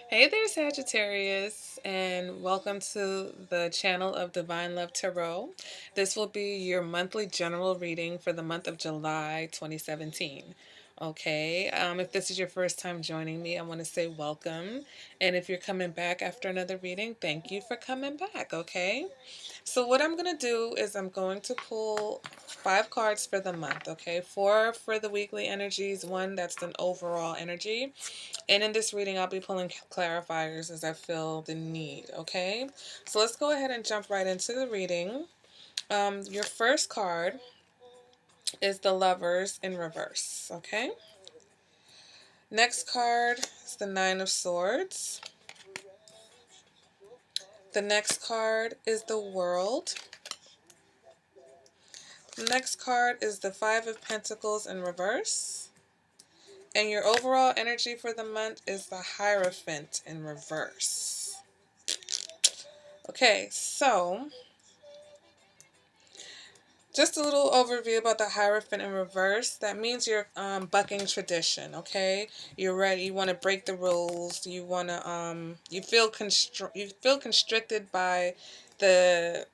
Hey there, Sagittarius, and welcome to the channel of Divine Love Tarot. This will be your monthly general reading for the month of July 2017. Okay, if this is your first time joining me, I want to say welcome. And if you're coming back after another reading, thank you for coming back, okay? So what I'm going to do is I'm going to pull 5 cards for the month, okay? 4 for the weekly energies, 1 that's an overall energy. And in this reading, I'll be pulling clarifiers as I feel the need, okay? So let's go ahead and jump right into the reading. Your first card is the Lovers in reverse, okay? Next card is the Nine of Swords. The next card is the World. The next card is the Five of Pentacles in reverse. And your overall energy for the month is the Hierophant in reverse. Okay, so just a little overview about the Hierophant in reverse. That means you're bucking tradition, okay? You're ready. You want to break the rules. You want to you feel constricted by the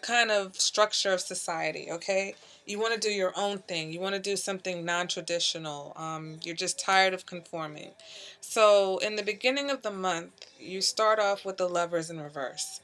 kind of structure of society, okay? You want to do your own thing. You want to do something non-traditional. You're just tired of conforming. So in the beginning of the month, you start off with the Lovers in reverse.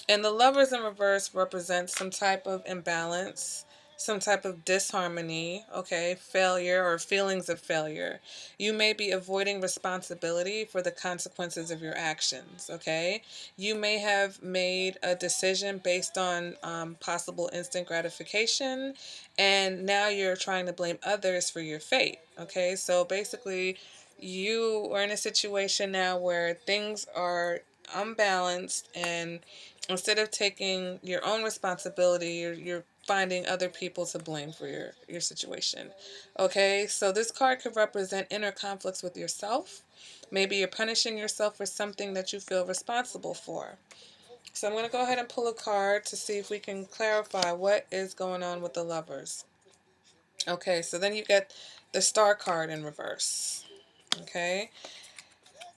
And the Lovers in reverse represents some type of imbalance, some type of disharmony, okay, failure or feelings of failure. You may be avoiding responsibility for the consequences of your actions, okay? You may have made a decision based on possible instant gratification, and now you're trying to blame others for your fate, okay? So basically, you are in a situation now where things are unbalanced, and instead of taking your own responsibility, you're finding other people to blame for your situation. Okay, so this card could represent inner conflicts with yourself. Maybe you're punishing yourself for something that you feel responsible for. So I'm going to go ahead and pull a card to see if we can clarify what is going on with the Lovers. Okay, so then you get the Star card in reverse. Okay,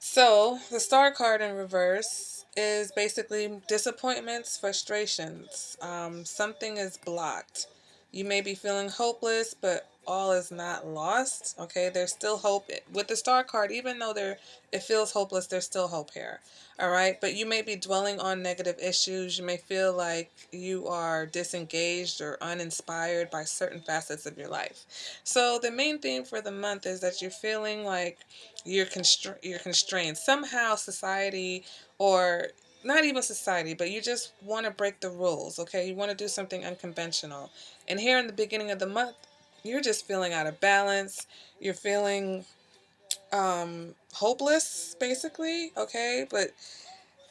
so the Star card in reverse is basically disappointments, frustrations. Something is blocked. You may be feeling hopeless, but all is not lost. Okay, there's still hope with the Star card. Even though it feels hopeless, there's still hope here. All right, but you may be dwelling on negative issues. You may feel like you are disengaged or uninspired by certain facets of your life. So the main theme for the month is that you're feeling like you're constrained somehow. Society, or not even society, but you just want to break the rules, okay? You want to do something unconventional. And here in the beginning of the month, you're just feeling out of balance. You're feeling hopeless, basically, okay? But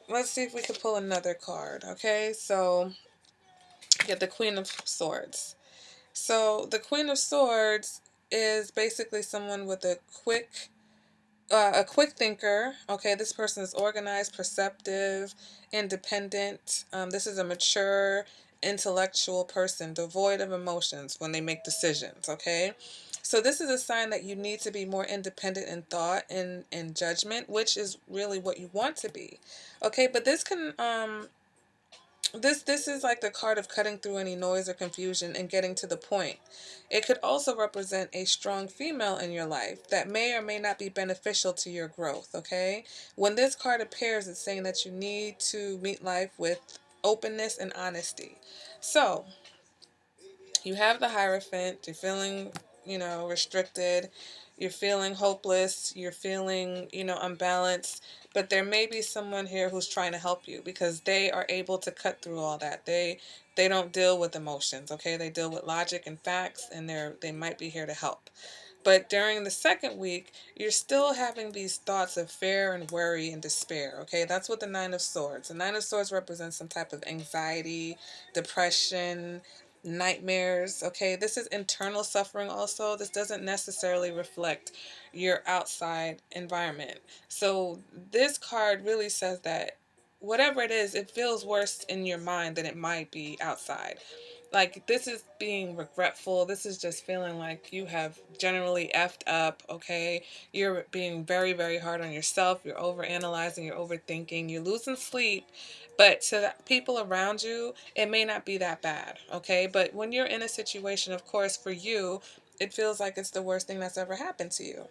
let's see if we could pull another card, okay? So get the Queen of Swords. So the Queen of Swords is basically someone with a quick thinker. Okay, this person is organized, perceptive, independent. This is a mature, intellectual person, devoid of emotions when they make decisions. Okay, so this is a sign that you need to be more independent in thought and in judgment, which is really what you want to be. Okay, but this is like the card of cutting through any noise or confusion and getting to the point. It could also represent a strong female in your life that may or may not be beneficial to your growth, okay? When this card appears, it's saying that you need to meet life with openness and honesty. So, you have the Hierophant, you're feeling, restricted, you're feeling hopeless, you're feeling, unbalanced, but there may be someone here who's trying to help you because they are able to cut through all that. They don't deal with emotions, okay? They deal with logic and facts, and they might be here to help. But during the second week, you're still having these thoughts of fear and worry and despair, okay? That's what the Nine of Swords. The Nine of Swords represents some type of anxiety, depression, nightmares, okay? This is internal suffering also. This doesn't necessarily reflect your outside environment. So this card really says that whatever it is, it feels worse in your mind than it might be outside. Like, this is being regretful. This is just feeling like you have generally effed up, okay? You're being very, very hard on yourself. You're overanalyzing, you're overthinking, you're losing sleep. But to the people around you, it may not be that bad, okay? But when you're in a situation, of course, for you, it feels like it's the worst thing that's ever happened to you.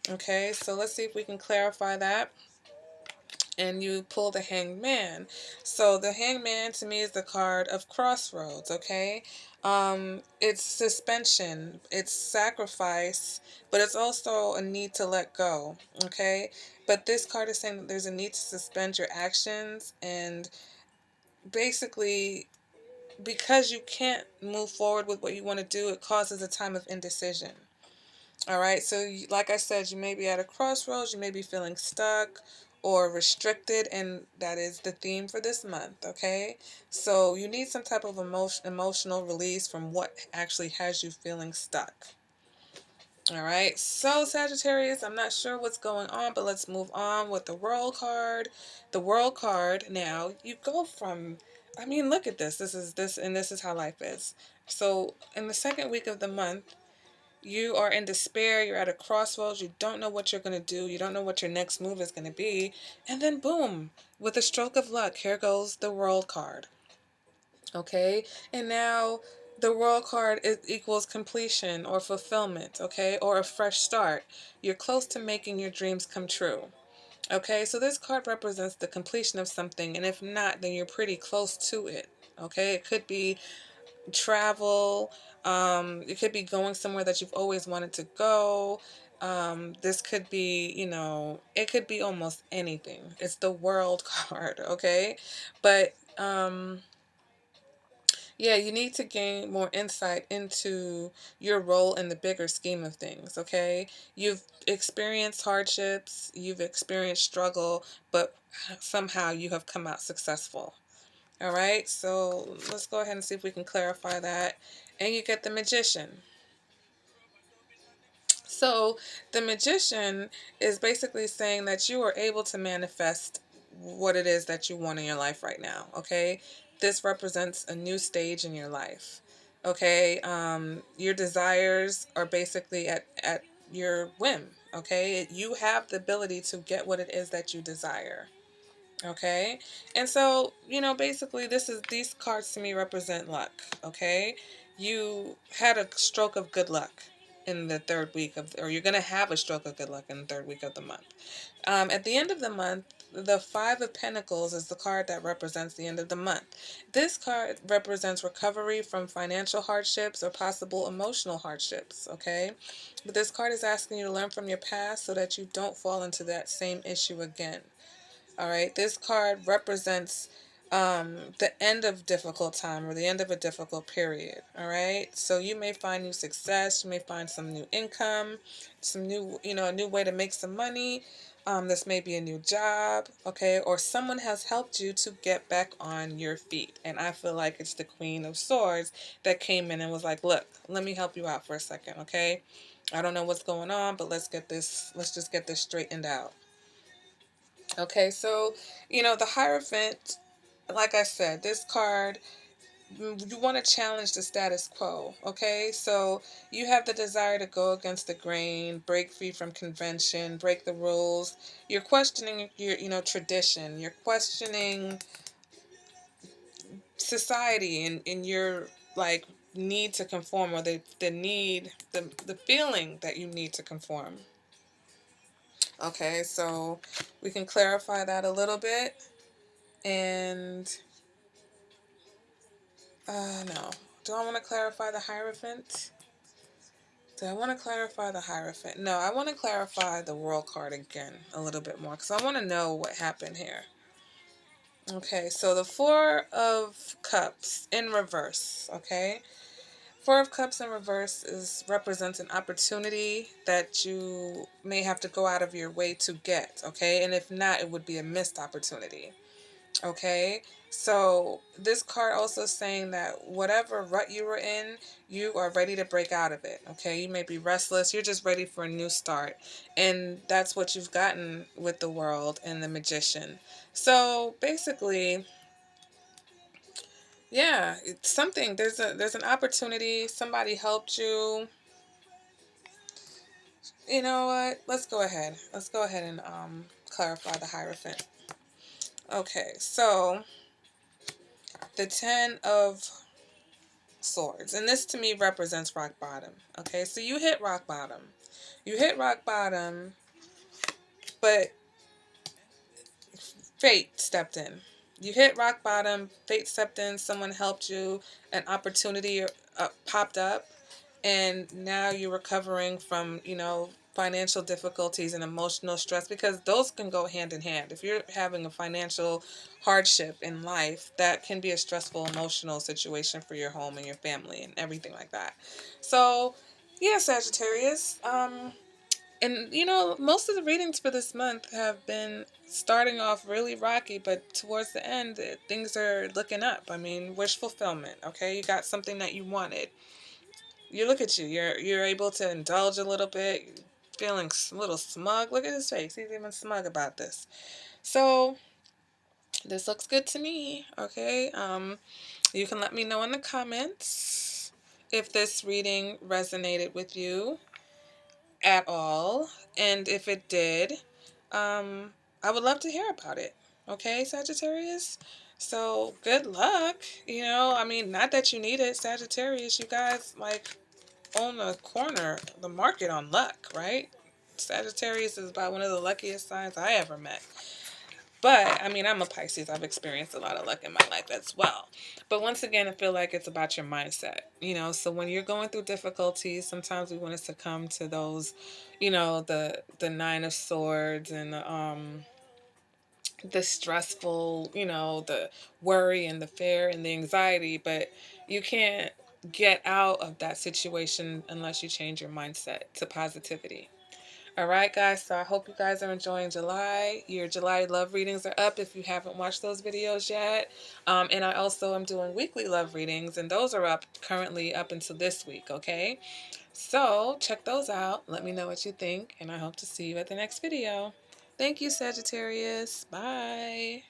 Okay, so let's see if we can clarify that. And you pull the Hangman. So the Hangman to me is the card of crossroads, okay? It's suspension, it's sacrifice, but it's also a need to let go, okay? But this card is saying that there's a need to suspend your actions, and basically because you can't move forward with what you want to do, it causes a time of indecision. All right, so like I said, you may be at a crossroads, you may be feeling stuck or restricted, and that is the theme for this month, okay? So you need some type of emotional release from what actually has you feeling stuck. All right, so Sagittarius, I'm not sure what's going on, but let's move on with the World card. The World card, now you go from, I mean, look at this. This is how life is. So in the second week of the month, you are in despair, you're at a crossroads, you don't know what you're going to do, you don't know what your next move is going to be, and then boom, with a stroke of luck, here goes the World card. Okay, and now the World card equals completion or fulfillment, okay, or a fresh start. You're close to making your dreams come true. Okay, so this card represents the completion of something, and if not, then you're pretty close to it. Okay, it could be travel. It could be going somewhere that you've always wanted to go. This could be, it could be almost anything. It's the World card, okay? But yeah, you need to gain more insight into your role in the bigger scheme of things, okay? You've experienced hardships, you've experienced struggle, but somehow you have come out successful. All right, so let's go ahead and see if we can clarify that. And you get the Magician. So the Magician is basically saying that you are able to manifest what it is that you want in your life right now, okay? This represents a new stage in your life, okay? Your desires are basically at your whim, okay? You have the ability to get what it is that you desire. Okay, and so basically, these cards to me represent luck. Okay, you had a stroke of good luck in the third week of, or you're gonna have a stroke of good luck in the third week of the month. At the end of the month, the Five of Pentacles is the card that represents the end of the month. This card represents recovery from financial hardships or possible emotional hardships. Okay, but this card is asking you to learn from your past so that you don't fall into that same issue again. All right, this card represents the end of difficult time or the end of a difficult period. All right, so you may find new success, you may find some new income, some new, a new way to make some money. This may be a new job, okay, or someone has helped you to get back on your feet. And I feel like it's the Queen of Swords that came in and was like, look, let me help you out for a second, okay? I don't know what's going on, but let's just get this straightened out. Okay, so, the Hierophant, like I said, this card, you want to challenge the status quo, okay? So you have the desire to go against the grain, break free from convention, break the rules. You're questioning your, tradition. You're questioning society and your, like, need to conform, or the need, the feeling that you need to conform. Okay, so we can clarify that a little bit. And no. Do I want to clarify the Hierophant? Do I want to clarify the Hierophant? No, I want to clarify the World card again a little bit more because I want to know what happened here. Okay, so the Four of Cups in reverse, okay? Four of Cups in reverse represents an opportunity that you may have to go out of your way to get, okay? And if not, it would be a missed opportunity. Okay, so this card also saying that whatever rut you were in, you are ready to break out of it. Okay, you may be restless, you're just ready for a new start. And that's what you've gotten with the World and the Magician. So basically, Yeah, it's something. There's an opportunity. Somebody helped you. You know what? Let's go ahead. Let's go ahead and clarify the Hierophant. Okay, so the Ten of Swords, and this to me represents rock bottom. Okay, so you hit rock bottom. You hit rock bottom, but fate stepped in. You hit rock bottom, fate stepped in, someone helped you, an opportunity popped up, and now you're recovering from, financial difficulties and emotional stress, because those can go hand in hand. If you're having a financial hardship in life, that can be a stressful emotional situation for your home and your family and everything like that. So, yeah, Sagittarius, and most of the readings for this month have been starting off really rocky, but towards the end, things are looking up. I mean, wish fulfillment. Okay, you got something that you wanted. You look at you. You're able to indulge a little bit. Feeling a little smug. Look at his face. He's even smug about this. So this looks good to me. Okay. You can let me know in the comments if this reading resonated with you at all, and if it did, I would love to hear about it. Okay, Sagittarius? So, good luck. I mean, not that you need it, Sagittarius. You guys, like, own the corner, the market on luck, right? Sagittarius is about one of the luckiest signs I ever met. But, I mean, I'm a Pisces. I've experienced a lot of luck in my life as well. But once again, I feel like it's about your mindset. So when you're going through difficulties, sometimes we want to succumb to those, the Nine of Swords and the stressful, the worry and the fear and the anxiety. But you can't get out of that situation unless you change your mindset to positivity. All right, guys. So I hope you guys are enjoying July. Your July love readings are up if you haven't watched those videos yet. And I also am doing weekly love readings, and those are up currently up until this week. Okay. So check those out. Let me know what you think, and I hope to see you at the next video. Thank you, Sagittarius. Bye.